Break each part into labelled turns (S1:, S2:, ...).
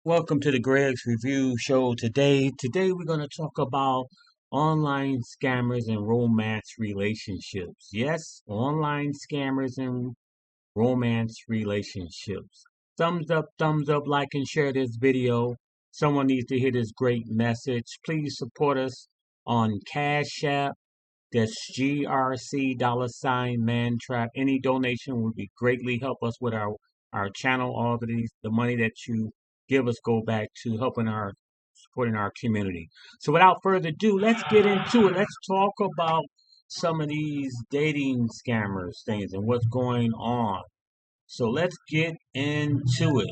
S1: Welcome to the Greg's Review Show today. Today we're going to talk about online scammers and romance relationships. Yes, online scammers and romance relationships. Thumbs up, like and share this video. Someone needs to hear this great message. Please support us on Cash App. That's GRC $mantrap. Any donation would be greatly help us with our channel. All of the money that you give us go back to helping our supporting our community. So without further ado, let's get into it. Let's talk about some of these dating scammers things and what's going on. So let's get into it.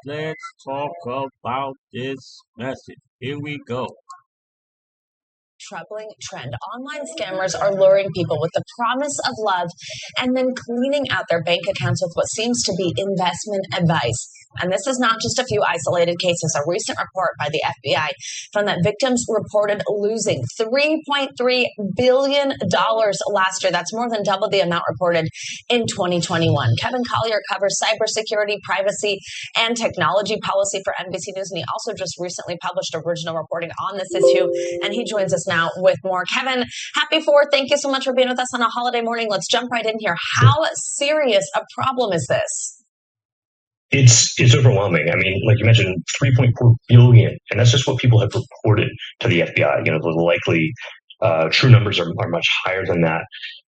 S1: Let's talk about this message. Here we go.
S2: Troubling trend. Online scammers are luring people with the promise of love and then cleaning out their bank accounts with what seems to be investment advice. And this is not just a few isolated cases. A recent report by the FBI found that victims reported losing $3.3 billion last year. That's more than double the amount reported in 2021. Kevin Collier covers cybersecurity, privacy, and technology policy for NBC News. And he also just recently published original reporting on this issue. And he joins us now with more. Kevin, happy 4th. Thank you so much for being with us on a holiday morning. Let's jump right in here. How serious a problem is this?
S3: It's overwhelming. I mean, like you mentioned, 3.4 billion, and that's just what people have reported to the FBI. You know, the likely true numbers are much higher than that.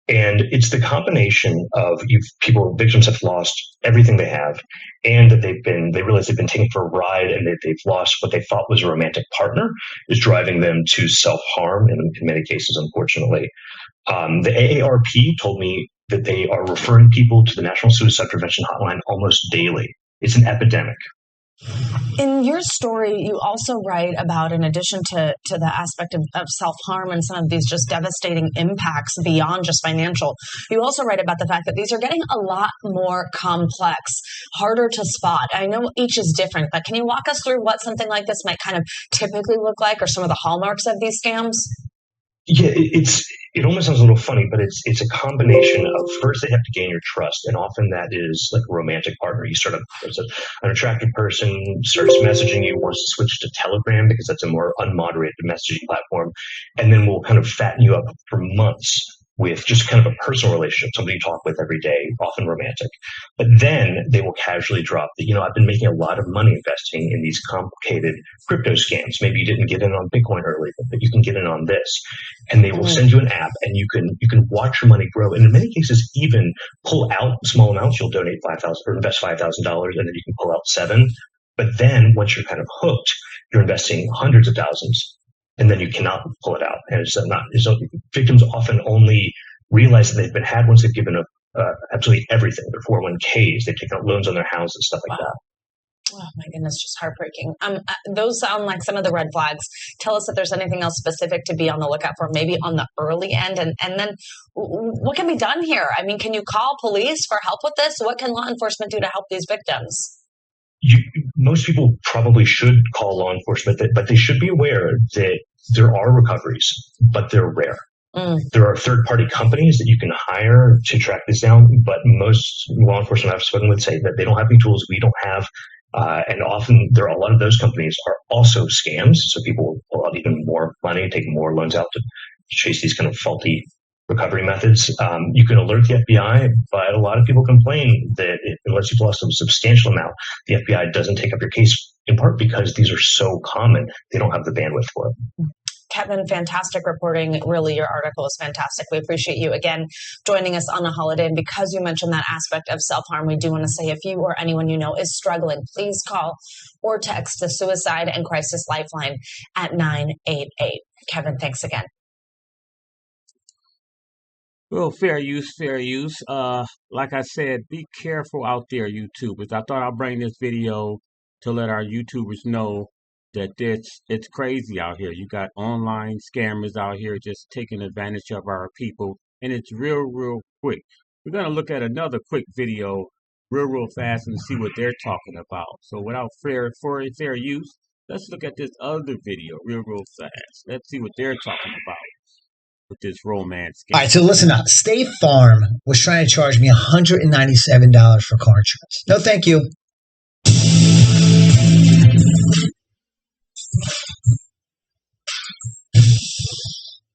S3: And it's the combination of victims have lost everything they have, and that they realize they've been taken for a ride, and that they've lost what they thought was a romantic partner is driving them to self-harm in many cases, unfortunately. The AARP told me that they are referring people to the National Suicide Prevention Hotline almost daily. It's an epidemic.
S2: In your story, you also write about, in addition to the aspect of self-harm and some of these just devastating impacts beyond just financial, you also write about the fact that these are getting a lot more complex, harder to spot. I know each is different, but can you walk us through what something like this might kind of typically look like, or some of the hallmarks of these scams?
S3: Yeah, it almost sounds a little funny, but it's a combination of, first they have to gain your trust, and often that is like a romantic partner. You start there's an attractive person starts messaging you, wants to switch to Telegram because that's a more unmoderated messaging platform, and then we'll kind of fatten you up for months with just kind of a personal relationship, somebody you talk with every day, often romantic. But then they will casually drop that, I've been making a lot of money investing in these complicated crypto scams. Maybe you didn't get in on Bitcoin early, but you can get in on this. And they will send you an app, and you can watch your money grow. And in many cases, even pull out small amounts. You'll donate $5,000 or invest $5,000, and then you can pull out $7,000. But then once you're kind of hooked, you're investing hundreds of thousands. And then you cannot pull it out. And victims often only realize that they've been had once they've given up absolutely everything, their 401ks, they've taken out loans on their houses, stuff like that.
S2: Oh my goodness, just heartbreaking. Those sound like some of the red flags. Tell us if there's anything else specific to be on the lookout for, maybe on the early end. And then what can be done here? I mean, can you call police for help with this? What can law enforcement do to help these victims?
S3: Most people probably should call law enforcement, but they should be aware that there are recoveries, but they're rare. There are third-party companies that you can hire to track this down, but most law enforcement I've spoken with say that they don't have any tools we don't have. And often a lot of those companies are also scams. So people will pull out even more money, take more loans out to chase these kind of faulty recovery methods. You can alert the FBI, but a lot of people complain that unless you've lost a substantial amount, the FBI doesn't take up your case, in part because these are so common, they don't have the bandwidth for it.
S2: Kevin, fantastic reporting. Really, your article is fantastic. We appreciate you again joining us on a holiday. And because you mentioned that aspect of self-harm, we do want to say if you or anyone you know is struggling, please call or text the Suicide and Crisis Lifeline at 988. Kevin, thanks again.
S1: Well, fair use, fair use. Like I said, be careful out there, YouTubers. I thought I'd bring this video to let our YouTubers know that it's crazy out here. You got online scammers out here just taking advantage of our people, and it's real quick. We're going to look at another quick video real fast and see what they're talking about. So without fair use, let's look at this other video real fast. Let's see what they're talking about with this romance game.
S4: All right, so listen up. State Farm was trying to charge me $197 for car insurance. No, thank you.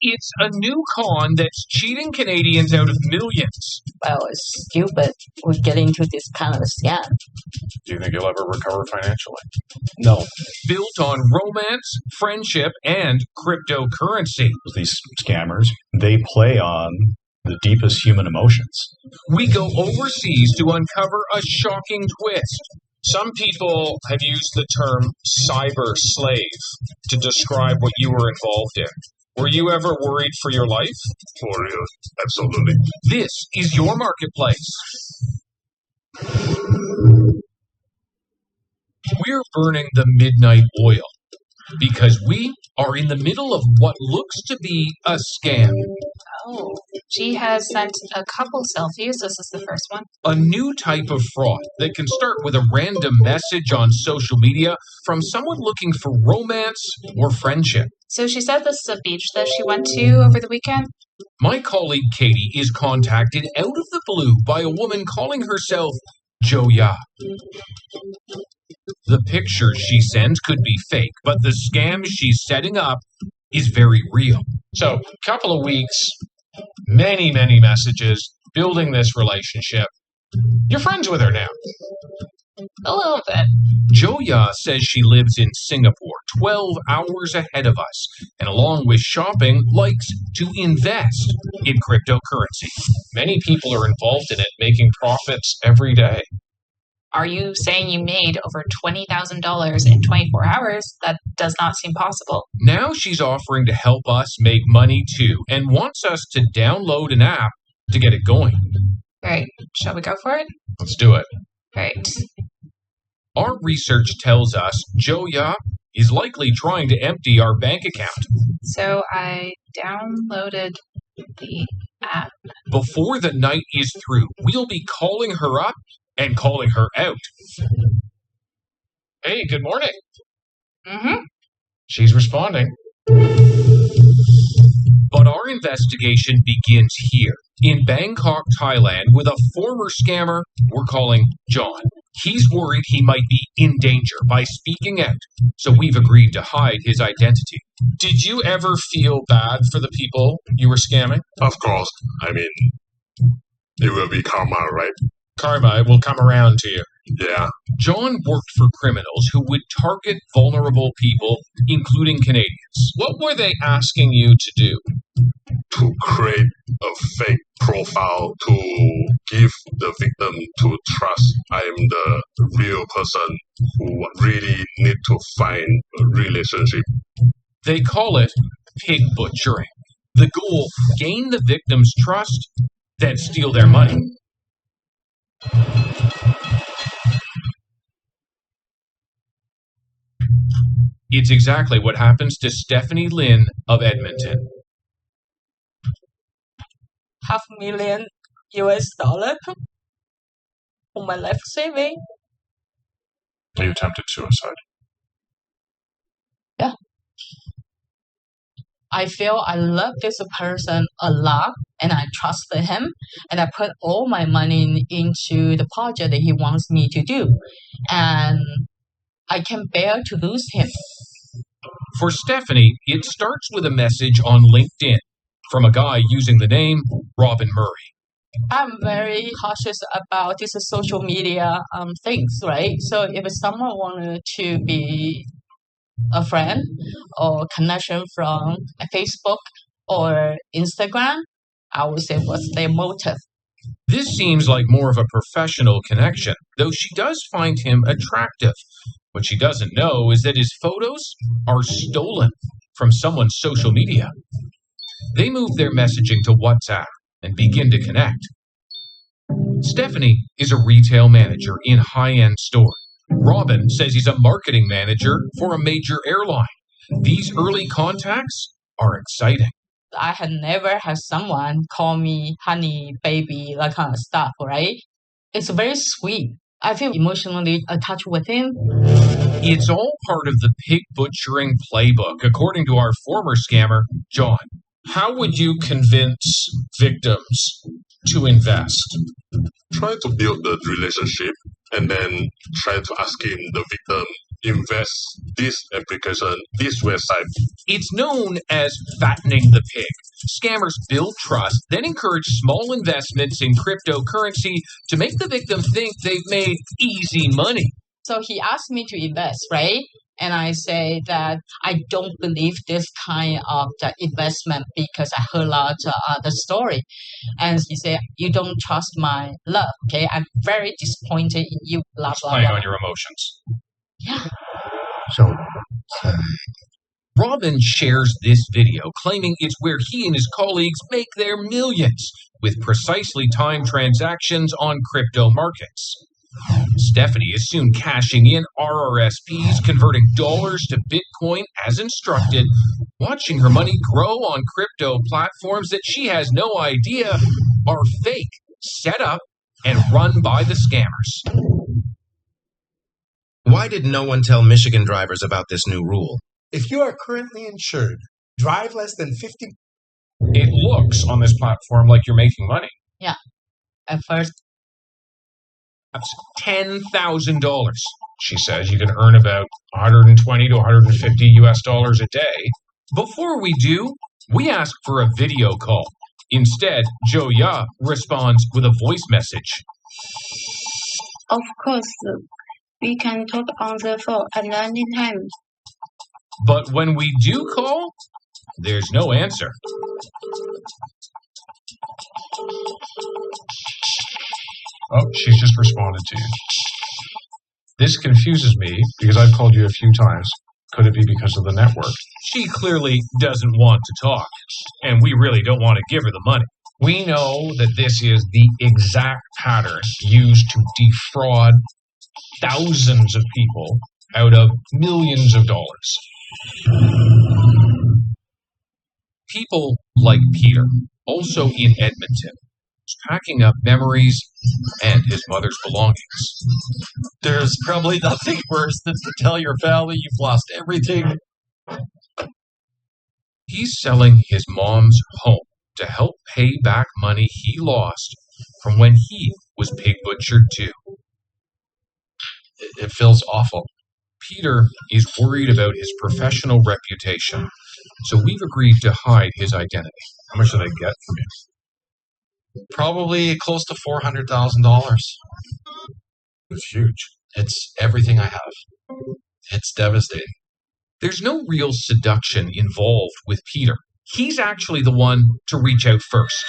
S1: It's a new con that's cheating Canadians out of millions.
S2: Well, it's stupid. We get into this kind of a scam.
S5: Do you think you'll ever recover financially?
S4: No.
S1: Built on romance, friendship, and cryptocurrency.
S5: These scammers, they play on the deepest human emotions.
S1: We go overseas to uncover a shocking twist.
S6: Some people have used the term cyber slave to describe what you were involved in. Were you ever worried for your life?
S7: For real, absolutely.
S1: This is your marketplace. We're burning the midnight oil because we are in the middle of what looks to be a scam.
S8: Oh, she has sent a couple selfies. This is the first one.
S1: A new type of fraud that can start with a random message on social media from someone looking for romance or friendship.
S8: So she said this is a beach that she went to over the weekend.
S1: My colleague Katie is contacted out of the blue by a woman calling herself Joya. The pictures she sends could be fake, but the scam she's setting up is very real.
S6: So, couple of weeks, many messages, building this relationship. You're friends with her now.
S8: A little bit.
S1: Joya says she lives in Singapore, 12 hours ahead of us, and along with shopping, likes to invest in cryptocurrency.
S6: Many people are involved in it, making profits every day.
S8: Are you saying you made over $20,000 in 24 hours? That does not seem possible.
S1: Now she's offering to help us make money too, and wants us to download an app to get it going.
S8: Right. Shall we go for it?
S6: Let's do it.
S8: Right.
S1: Our research tells us Joya is likely trying to empty our bank account.
S8: So I downloaded the app.
S1: Before the night is through, we'll be calling her up and calling her out.
S6: Hey, good morning.
S8: Mm-hmm.
S6: She's responding.
S1: But our investigation begins here, in Bangkok, Thailand, with a former scammer we're calling John. He's worried he might be in danger by speaking out, so we've agreed to hide his identity.
S6: Did you ever feel bad for the people you were scamming?
S7: Of course, I mean, it will be karma, right?
S6: Karma will come around to you.
S7: Yeah.
S1: John worked for criminals who would target vulnerable people, including Canadians.
S6: What were they asking you to do?
S7: To create a fake profile to give the victim to trust I am the real person who really need to find a relationship.
S1: They call it pig butchering. The goal, gain the victim's trust, then steal their money. It's exactly what happens to Stephanie Lynn of Edmonton.
S2: $500,000 US on my life saving.
S5: You attempted suicide.
S2: Yeah. I feel I love this person a lot and I trusted him and I put all my money into the project that he wants me to do. And I can bear to lose him.
S1: For Stephanie, it starts with a message on LinkedIn from a guy using the name Robin Murray.
S2: I'm very cautious about these social media things, right? So if someone wanted to be a friend or connection from Facebook or Instagram, I would say what's their motive.
S1: This seems like more of a professional connection, though she does find him attractive. What she doesn't know is that his photos are stolen from someone's social media. They move their messaging to WhatsApp and begin to connect. Stephanie is a retail manager in a high-end store. Robin says he's a marketing manager for a major airline. These early contacts are exciting.
S2: I had never had someone call me honey, baby, that kind of stuff, right? It's very sweet. I feel emotionally attached with him.
S1: It's all part of the pig butchering playbook, according to our former scammer, John.
S6: How would you convince victims to invest?
S7: Try to build the relationship and then try to ask him, the victim, invest this application, this website.
S6: It's known as fattening the pig. Scammers build trust, then encourage small investments in cryptocurrency to make the victim think they've made easy money.
S9: So he asked me to invest, right? And I say that I don't believe this kind of the investment because I heard a lot the story. And he said, you don't trust my love, okay? I'm very disappointed in you, blah,
S6: He's
S9: blah,
S6: playing
S9: blah.
S6: on your emotions.
S9: Yeah.
S3: So
S6: Robin shares this video, claiming it's where he and his colleagues make their millions with precisely timed transactions on crypto markets. Stephanie is soon cashing in RRSPs, converting dollars to Bitcoin as instructed, watching her money grow on crypto platforms that she has no idea are fake, set up, and run by the scammers.
S10: Why did no one tell Michigan drivers about this new rule?
S11: If you are currently insured, drive less than 50.
S6: It looks on this platform like you're making money.
S9: Yeah. At first,
S6: That's $10,000. She says you can earn about 120 to 150 US dollars a day. Before we do, we ask for a video call. Instead, Joe Ya responds with a voice message.
S12: Of course, we can talk on the phone at any time.
S6: But when we do call, there's no answer.
S5: Oh, she's just responded to you. This confuses me because I've called you a few times. Could it be because of the network?
S6: She clearly doesn't want to talk, and we really don't want to give her the money. We know that this is the exact pattern used to defraud thousands of people out of millions of dollars. People like Peter, also in Edmonton, is packing up memories and his mother's belongings.
S13: There's probably nothing worse than to tell your family you've lost everything.
S6: He's selling his mom's home to help pay back money he lost from when he was pig butchered too.
S13: It feels awful.
S6: Peter is worried about his professional reputation, so we've agreed to hide his identity.
S5: How much did I get from you?
S13: Probably close to $400,000.
S5: It's huge.
S13: It's everything I have. It's devastating.
S6: There's no real seduction involved with Peter. He's actually the one to reach out first.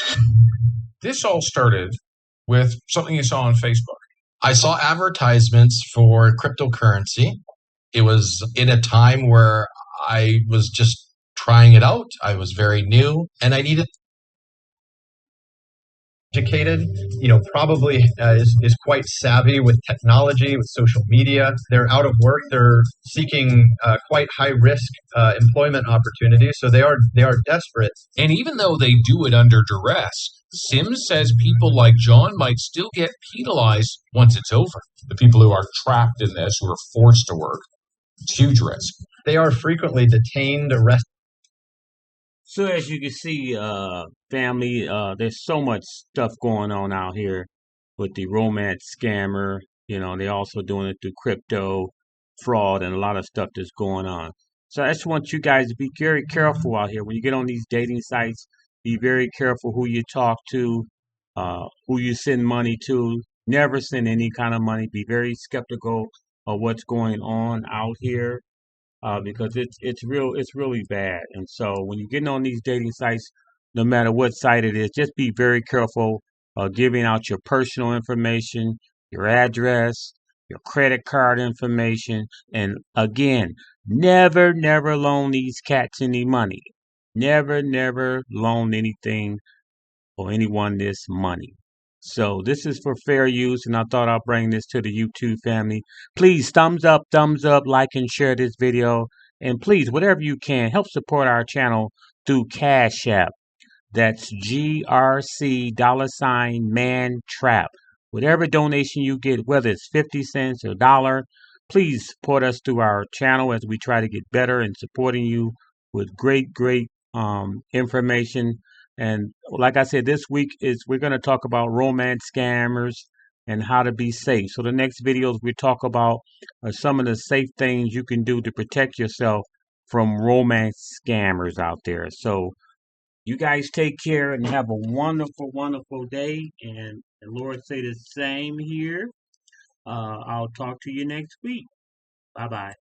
S5: This all started with something you saw on Facebook.
S13: I saw advertisements for cryptocurrency. It was in a time where I was just trying it out. I was very new and I needed
S14: educated, probably is quite savvy with technology, with social media. They're out of work. They're seeking quite high risk employment opportunities. So they are desperate.
S6: And even though they do it under duress, Sims says people like John might still get penalized once it's over.
S5: The people who are trapped in this, who are forced to work, it's huge risk.
S14: They are frequently detained, arrested.
S1: So as you can see, family, there's so much stuff going on out here with the romance scammer. They also doing it through crypto fraud and a lot of stuff that's going on. So I just want you guys to be very careful out here. When you get on these dating sites, be very careful who you talk to, who you send money to. Never send any kind of money. Be very skeptical of what's going on out here. Because it's really bad. And so when you're getting on these dating sites, no matter what site it is, just be very careful giving out your personal information, your address, your credit card information, and again, never loan these cats any money. Never loan anything or anyone this money. So this is for fair use, and I thought I'll bring this to the YouTube family. Please thumbs up, like and share this video. And please, whatever you can, help support our channel through Cash App. That's GRC $mantrap. Whatever donation you get, whether it's 50 cents or $1, please support us through our channel as we try to get better in supporting you with great information. And like I said, this week we're going to talk about romance scammers and how to be safe. So the next videos we talk about some of the safe things you can do to protect yourself from romance scammers out there. So you guys take care and have a wonderful, wonderful day. And the Lord say the same here. I'll talk to you next week. Bye bye.